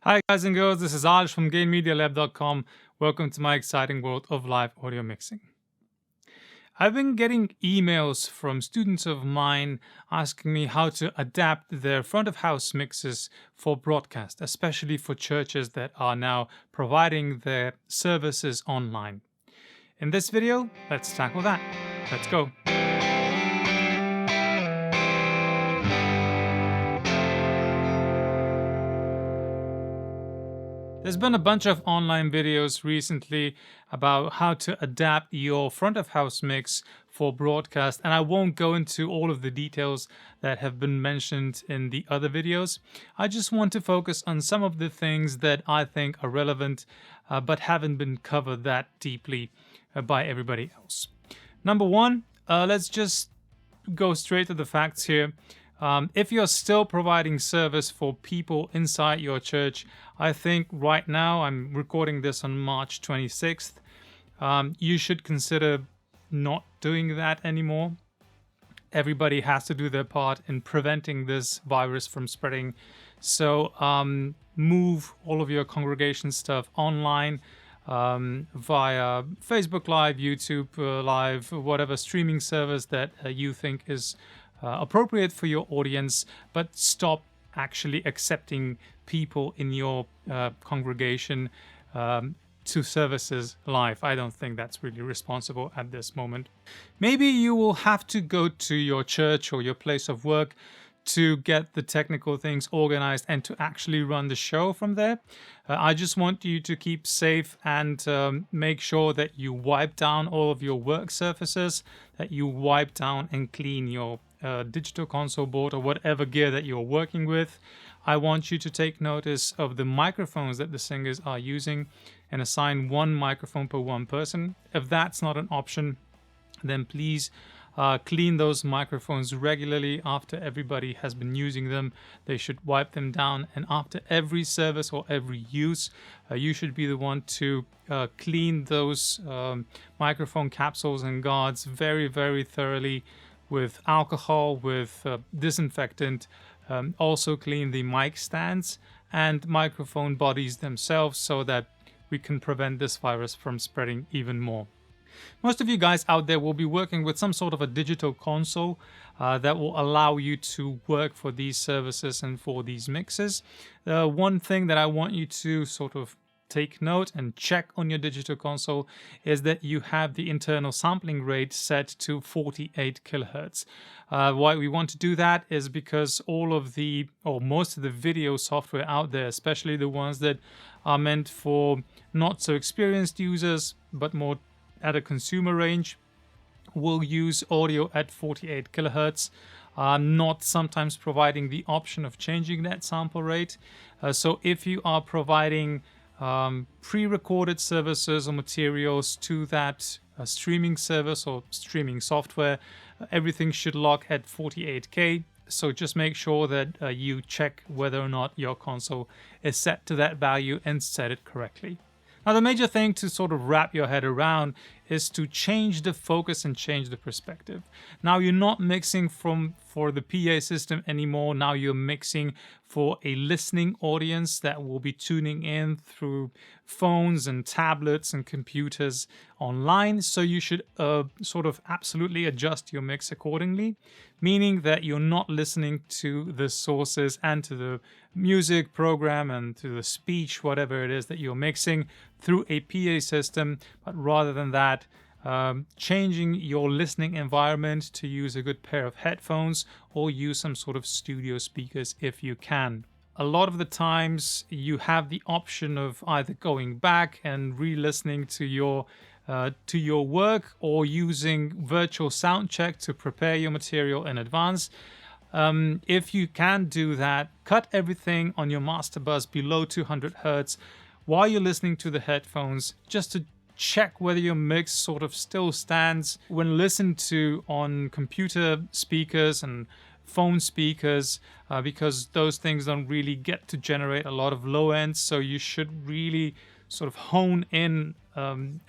Hi guys and girls, this is Alish from GainMediaLab.com. Welcome to my exciting world of live audio mixing. I've been getting emails from students of mine asking me how to adapt their front of house mixes for broadcast, especially for churches that are now providing their services online. In this video, let's tackle that. Let's go. There's been a bunch of online videos recently about how to adapt your front of house mix for broadcast, and I won't go into all of the details that have been mentioned in the other videos. I just want to focus on some of the things that I think are relevant but haven't been covered that deeply by everybody else. Number one, let's just go straight to the facts here. If you're still providing service for people inside your church, I think right now, I'm recording this on March 26th, you should consider not doing that anymore. Everybody has to do their part in preventing this virus from spreading. So move all of your congregation stuff online via Facebook Live, YouTube Live, whatever streaming service that you think is appropriate for your audience, but stop actually accepting people in your congregation to services live. I don't think that's really responsible at this moment. Maybe you will have to go to your church or your place of work to get the technical things organized and to actually run the show from there. I just want you to keep safe and make sure that you wipe down all of your work surfaces, that you wipe down and clean your digital console board or whatever gear that you're working with. I want you to take notice of the microphones that the singers are using and assign one microphone per one person. If that's not an option, then please clean those microphones regularly after everybody has been using them. They should wipe them down, and after every service or every use, you should be the one to clean those microphone capsules and guards very, very thoroughly with alcohol, with disinfectant. Also clean the mic stands and microphone bodies themselves so that we can prevent this virus from spreading even more. Most of you guys out there will be working with some sort of a digital console that will allow you to work for these services and for these mixes. One thing that I want you to sort of take note and check on your digital console is that you have the internal sampling rate set to 48 kilohertz. Why we want to do that is because most of the video software out there, especially the ones that are meant for not so experienced users but more at a consumer range, will use audio at 48 kilohertz, not sometimes providing the option of changing that sample rate. So if you are providing pre-recorded services or materials to that streaming service or streaming software, everything should lock at 48K. So just make sure that you check whether or not your console is set to that value and set it correctly. Now, the major thing to sort of wrap your head around is to change the focus and change the perspective. Now, you're not mixing for the PA system anymore. Now you're mixing for a listening audience that will be tuning in through phones and tablets and computers online. So you should sort of absolutely adjust your mix accordingly, meaning that you're not listening to the sources and to the music program and to the speech, whatever it is that you're mixing through a PA system, but rather than that, changing your listening environment to use a good pair of headphones or use some sort of studio speakers if you can. A lot of the times you have the option of either going back and re-listening to your work or using virtual Soundcheck to prepare your material in advance. If you can do that, cut everything on your master bus below 200 Hertz while you're listening to the headphones, just to check whether your mix sort of still stands when listened to on computer speakers and phone speakers, because those things don't really get to generate a lot of low ends. So you should really sort of hone in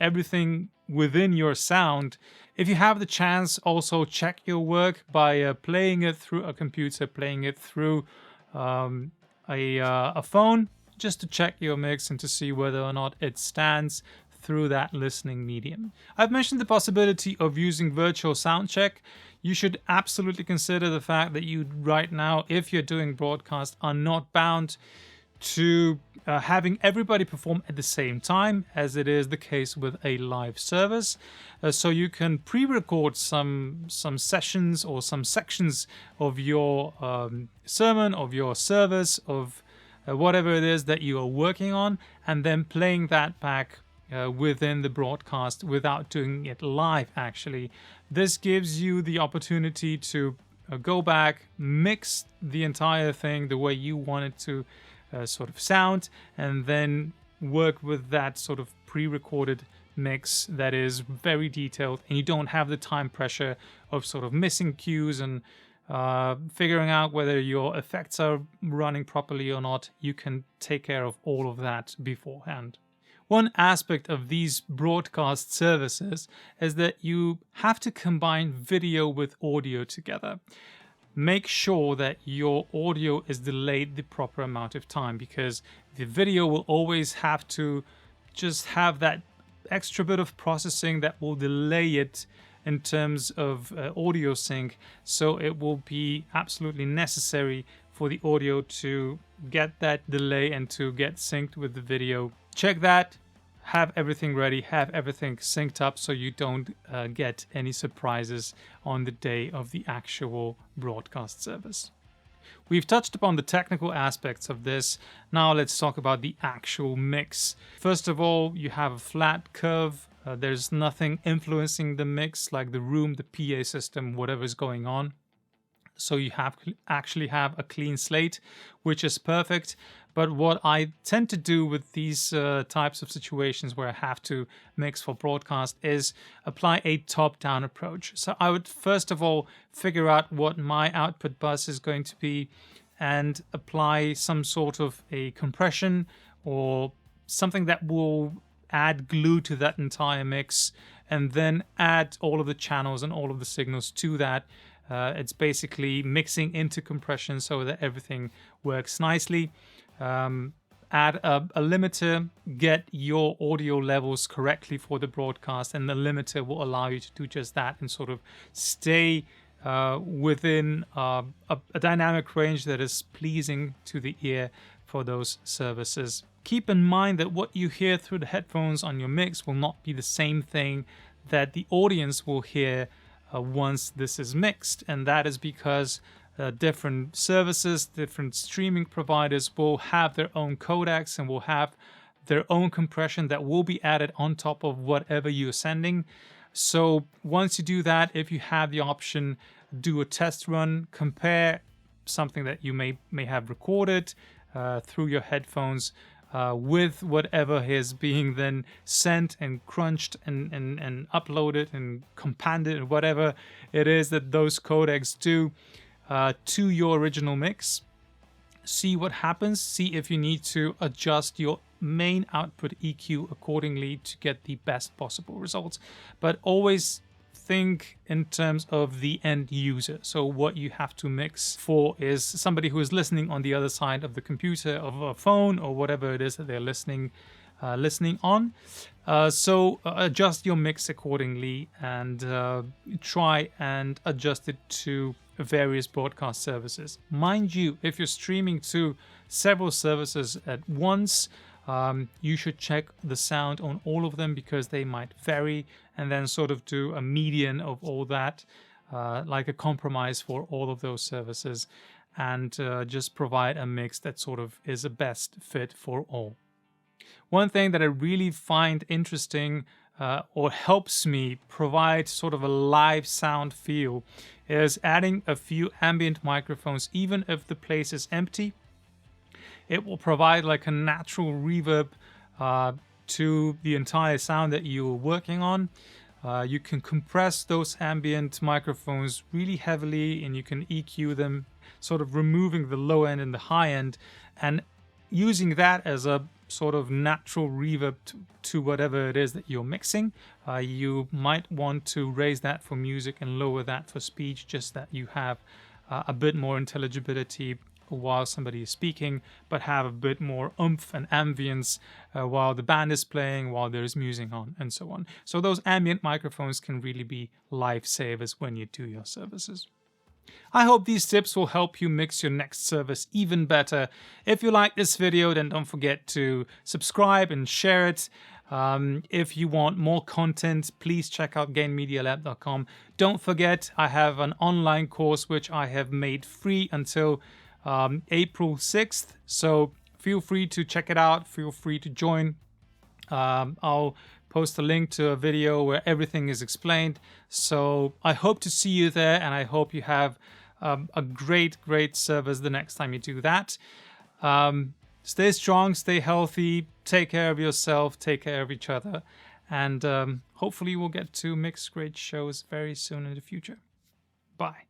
everything within your sound. If you have the chance, also check your work by playing it through a computer, playing it through a phone, just to check your mix and to see whether or not it stands through that listening medium. I've mentioned the possibility of using virtual Soundcheck. You should absolutely consider the fact that you right now, if you're doing broadcast, are not bound to having everybody perform at the same time, as it is the case with a live service. So you can pre-record some sessions or some sections of your sermon, of your service, of whatever it is that you are working on, and then playing that back within the broadcast without doing it live, actually. This gives you the opportunity to go back, mix the entire thing the way you want it to sort of sound, and then work with that sort of pre-recorded mix that is very detailed, and you don't have the time pressure of sort of missing cues and figuring out whether your effects are running properly or not. You can take care of all of that beforehand. One aspect of these broadcast services is that you have to combine video with audio together. Make sure that your audio is delayed the proper amount of time, because the video will always have to just have that extra bit of processing that will delay it in terms of audio sync. So it will be absolutely necessary for the audio to get that delay and to get synced with the video. Check that. Have everything ready, have everything synced up so you don't get any surprises on the day of the actual broadcast service. We've touched upon the technical aspects of this. Now let's talk about the actual mix. First of all, you have a flat curve. There's nothing influencing the mix, like the room, the PA system, whatever's going on. So you actually have a clean slate, which is perfect. But what I tend to do with these types of situations where I have to mix for broadcast is apply a top-down approach. So I would first of all figure out what my output bus is going to be and apply some sort of a compression or something that will add glue to that entire mix, and then add all of the channels and all of the signals to that. It's basically mixing into compression so that everything works nicely. Add a limiter, get your audio levels correctly for the broadcast, and the limiter will allow you to do just that and sort of stay within a dynamic range that is pleasing to the ear for those services. Keep in mind that what you hear through the headphones on your mix will not be the same thing that the audience will hear once this is mixed, and that is because different services, different streaming providers will have their own codecs and will have their own compression that will be added on top of whatever you're sending. So once you do that, if you have the option, do a test run, compare something that you may have recorded through your headphones with whatever is being then sent and crunched and uploaded and companded and whatever it is that those codecs do to your original mix. See what happens. See if you need to adjust your main output EQ accordingly to get the best possible results. But always think in terms of the end user. So what you have to mix for is somebody who is listening on the other side of the computer, of a phone, or whatever it is that they're listening on. So adjust your mix accordingly and try and adjust it to various broadcast services. Mind you, if you're streaming to several services at once, you should check the sound on all of them because they might vary, and then sort of do a median of all that, like a compromise for all of those services, and just provide a mix that sort of is a best fit for all. One thing that I really find interesting or helps me provide sort of a live sound feel is adding a few ambient microphones, even if the place is empty. It will provide like a natural reverb to the entire sound that you're working on. You can compress those ambient microphones really heavily, and you can EQ them, sort of removing the low end and the high end, and using that as a sort of natural reverb to whatever it is that you're mixing. You might want to raise that for music and lower that for speech, just that you have a bit more intelligibility while somebody is speaking, but have a bit more oomph and ambience while the band is playing, while there is music on, and so on. So those ambient microphones can really be lifesavers when you do your services. I hope these tips will help you mix your next service even better. If you like this video, then don't forget to subscribe and share it. If you want more content, please check out gainmedialab.com. Don't forget, I have an online course which I have made free until April 6th. So feel free to check it out. Feel free to join. I'll post a link to a video where everything is explained. So I hope to see you there, and I hope you have a great service the next time you do that. Stay strong, stay healthy, take care of yourself, take care of each other, and hopefully we'll get to mix great shows very soon in the future. Bye.